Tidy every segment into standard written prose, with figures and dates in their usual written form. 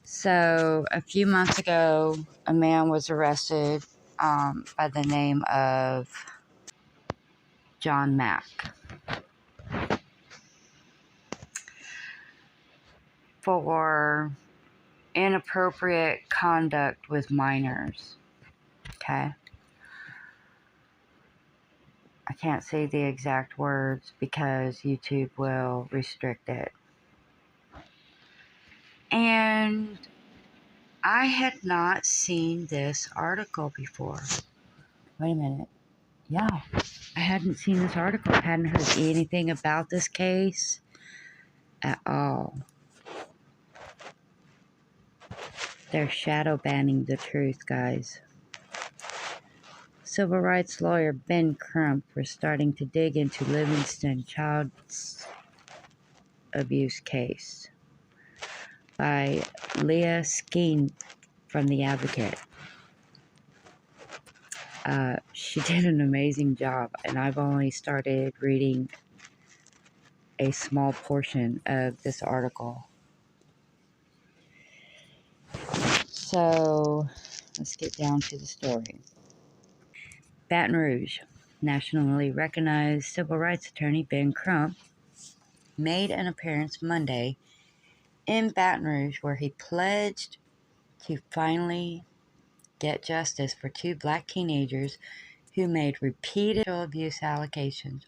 So a few months ago, a man was arrested by the name of John Mack for inappropriate conduct with minors. Okay. I can't say the exact words because YouTube will restrict it. And I had not seen this article before. Wait a minute. Yeah, I hadn't seen this article. I hadn't heard anything about this case at all. They're shadow banning the truth, guys. Civil rights lawyer Ben Crump was starting to dig into Livingston child abuse case by Leah Skeen from The Advocate. She did an amazing job, and I've only started reading a small portion of this article. So, let's get down to the story. Baton Rouge. Nationally recognized civil rights attorney Ben Crump made an appearance Monday in Baton Rouge where he pledged to finally get justice for two black teenagers who made repeated abuse allegations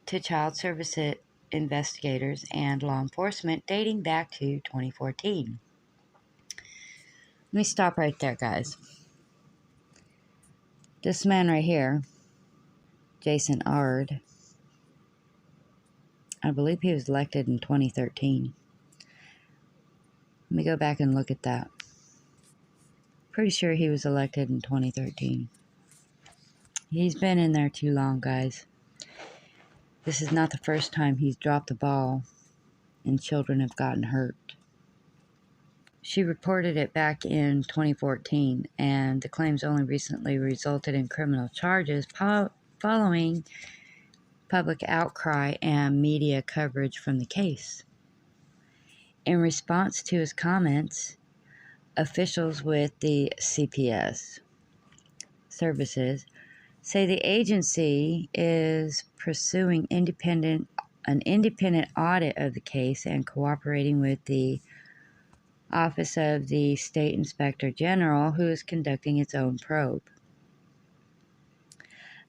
to child services investigators and law enforcement dating back to 2014. Let me stop right there, guys. This man right here, Jason Ard, I believe he was elected in 2013. Let me go back and look at that. Pretty sure he was elected in 2013. He's been in there too long, guys. This is not the first time he's dropped the ball and children have gotten hurt. She reported it back in 2014, and the claims only recently resulted in criminal charges following public outcry and media coverage from the case. In response to his comments, officials with the CPS services say the agency is pursuing an independent audit of the case and cooperating with the Office of the State Inspector General, who is conducting its own probe.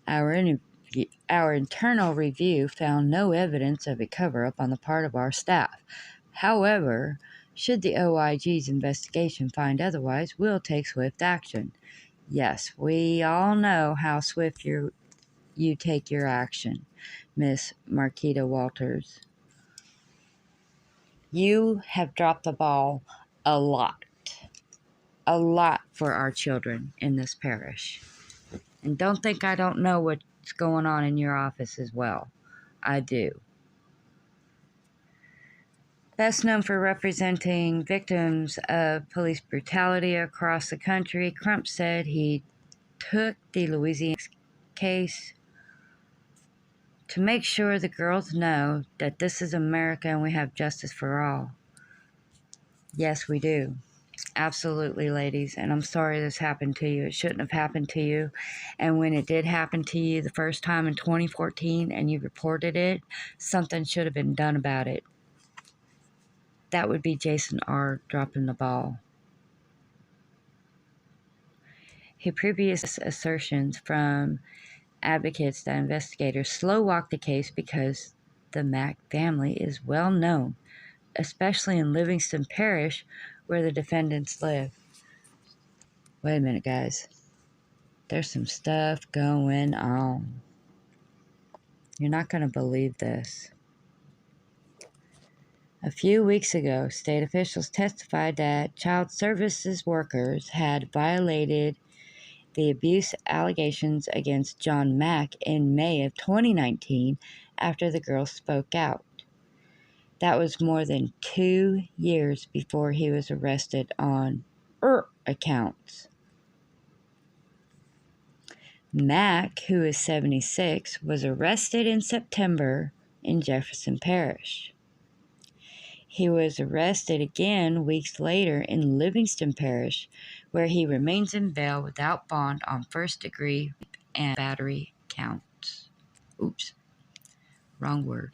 Our internal review found no evidence of a cover-up on the part of our staff. However, should the OIG's investigation find otherwise, we'll take swift action. Yes, we all know how swift you take your action, Miss Marquita Walters. You have dropped the ball a lot for our children in this parish. And don't think I don't know what's going on in your office as well. I do. Best known for representing victims of police brutality across the country, Crump said he took the Louisiana case to make sure the girls know that this is America and we have justice for all. Yes, we do. Absolutely, ladies. And I'm sorry this happened to you. It shouldn't have happened to you. And when it did happen to you the first time in 2014 and you reported it, something should have been done about it. That would be Jason Ard dropping the ball. His previous assertions from advocates that investigators slow-walked the case because the Mack family is well known, especially in Livingston Parish where the defendants live. Wait a minute, guys. There's some stuff going on. You're not going to believe this. A few weeks ago, state officials testified that child services workers had violated the abuse allegations against John Mack in May of 2019 after the girl spoke out. That was more than 2 years before he was arrested on accounts. Mack, who is 76, was arrested in September in Jefferson Parish. He was arrested again weeks later in Livingston Parish, where he remains in bail without bond on first-degree and battery counts. Oops, wrong word.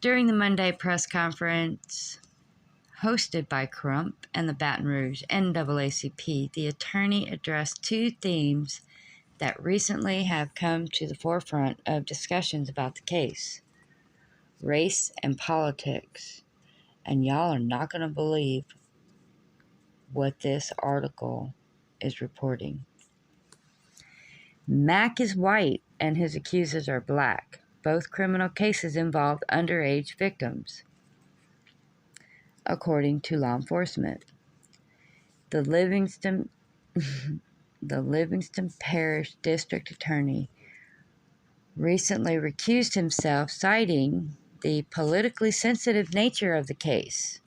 During the Monday press conference hosted by Crump and the Baton Rouge NAACP, the attorney addressed two themes that recently have come to the forefront of discussions about the case: race and politics. And y'all are not going to believe what this article is reporting. Mack is white and his accusers are black. Both criminal cases involved underage victims, according to law enforcement. The Livingston Parish District Attorney recently recused himself, citing the politically sensitive nature of the case.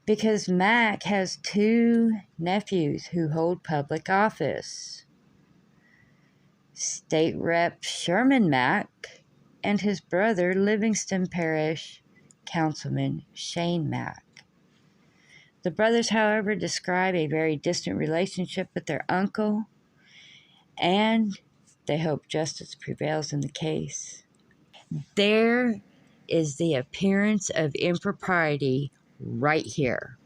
Because Mack has two nephews who hold public office: State Rep Sherman Mack and his brother, Livingston Parish Councilman Shane Mack. The brothers, however, describe a very distant relationship with their uncle, and they hope justice prevails in the case. There is the appearance of impropriety right here.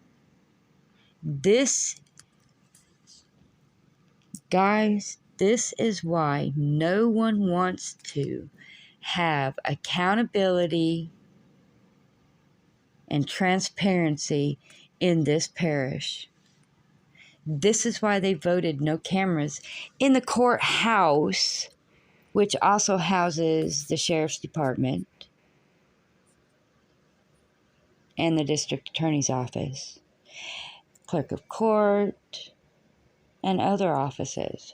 Guys, this is why no one wants to have accountability and transparency in this parish. This is why they voted no cameras in the courthouse, which also houses the sheriff's department and the district attorney's office, clerk of court, and other offices.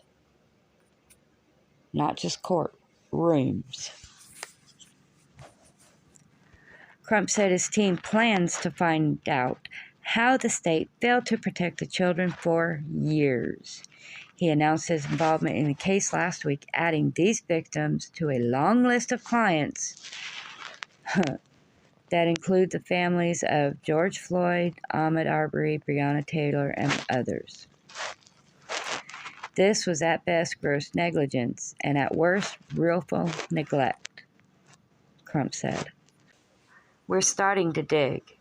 Not just court rooms. Crump said his team plans to find out how the state failed to protect the children for years. He announced his involvement in the case last week, adding these victims to a long list of clients that include the families of George Floyd, Ahmaud Arbery, Breonna Taylor, and others. This was at best gross negligence and at worst willful neglect, Crump said. We're starting to dig.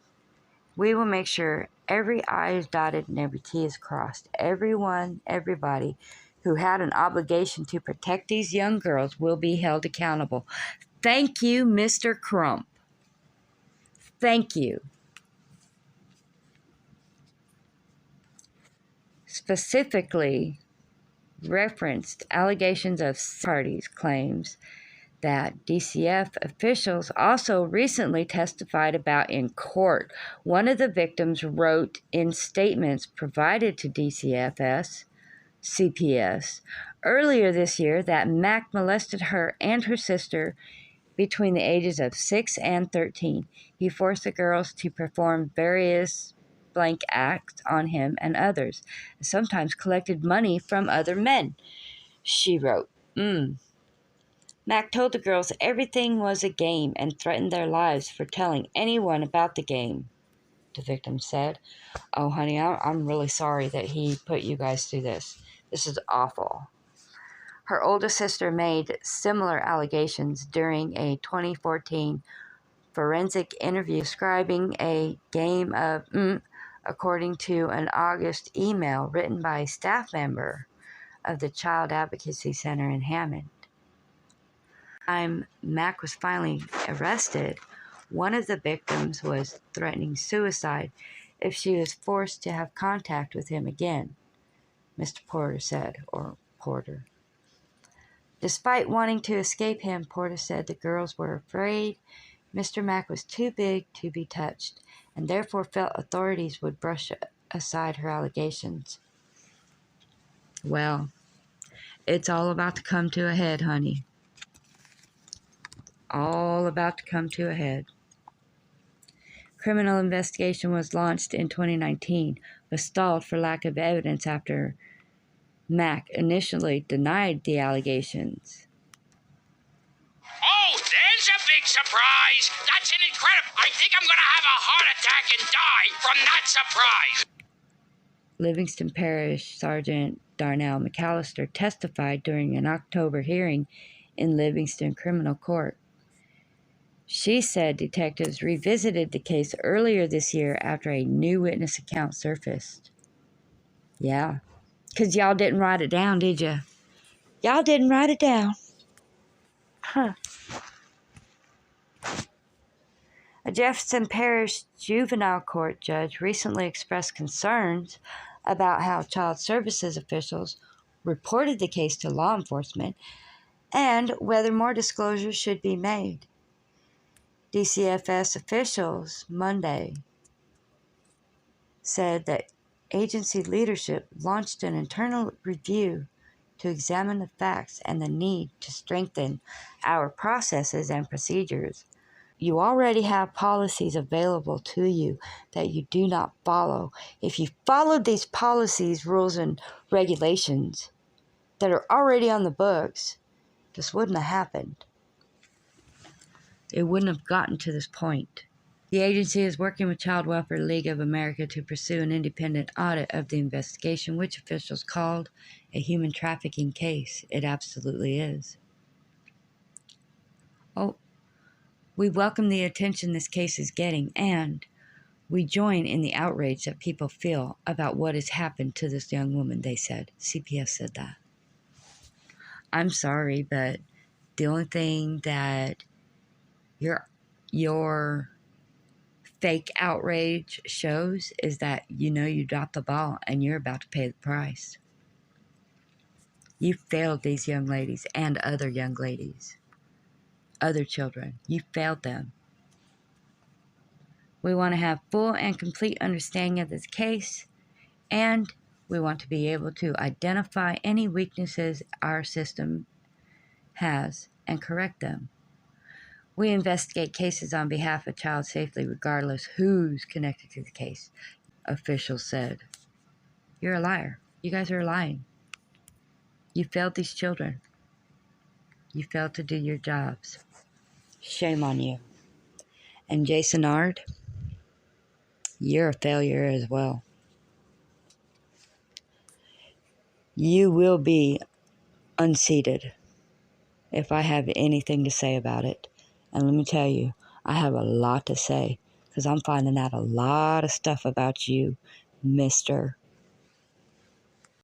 We will make sure every I is dotted and every T is crossed. Everybody who had an obligation to protect these young girls will be held accountable. Thank you, Mr. Crump. Thank you. Specifically referenced allegations of parties' claims that DCF officials also recently testified about in court. One of the victims wrote in statements provided to DCFS, CPS, earlier this year that Mack molested her and her sister between the ages of 6 and 13. He forced the girls to perform various blank acts on him and others, and sometimes collected money from other men, she wrote. Mack told the girls everything was a game and threatened their lives for telling anyone about the game, the victim said. Oh, honey, I'm really sorry that he put you guys through this. This is awful. Her oldest sister made similar allegations during a 2014 forensic interview describing a game of according to an August email written by a staff member of the Child Advocacy Center in Hammond. Time Mack was finally arrested, one of the victims was threatening suicide if she was forced to have contact with him again, Mr. Porter said, or Porter. Despite wanting to escape him, Porter said the girls were afraid Mr. Mack was too big to be touched, and therefore felt authorities would brush aside her allegations. Well, it's all about to come to a head, honey. All about to come to a head. Criminal investigation was launched in 2019, but stalled for lack of evidence after Mack initially denied the allegations. Oh, there's a big surprise? That's an incredible... I think I'm gonna have a heart attack and die from that surprise. Livingston Parish Sergeant Darnell McAllister testified during an October hearing in Livingston Criminal Court. She said detectives revisited the case earlier this year after a new witness account surfaced. Yeah, because y'all didn't write it down, did you? Y'all didn't write it down. Huh. A Jefferson Parish juvenile court judge recently expressed concerns about how child services officials reported the case to law enforcement and whether more disclosures should be made. DCFS officials Monday said that agency leadership launched an internal review to examine the facts and the need to strengthen our processes and procedures. You already have policies available to you that you do not follow. If you followed these policies, rules, and regulations that are already on the books, this wouldn't have happened. It wouldn't have gotten to this point. The agency is working with Child Welfare League of America to pursue an independent audit of the investigation, which officials called a human trafficking case. It absolutely is. Oh, we welcome the attention this case is getting, and we join in the outrage that people feel about what has happened to this young woman, they said. CPS said that. I'm sorry, but the only thing that your fake outrage shows is that you know you dropped the ball and you're about to pay the price. You failed these young ladies and other young ladies, other children. You failed them. We want to have full and complete understanding of this case, and we want to be able to identify any weaknesses our system has and correct them. We investigate cases on behalf of child safety regardless who's connected to the case, officials said. You're a liar. You guys are lying. You failed these children. You failed to do your jobs. Shame on you. And Jason Ard, you're a failure as well. You will be unseated if I have anything to say about it. And let me tell you, I have a lot to say because I'm finding out a lot of stuff about you, Mr.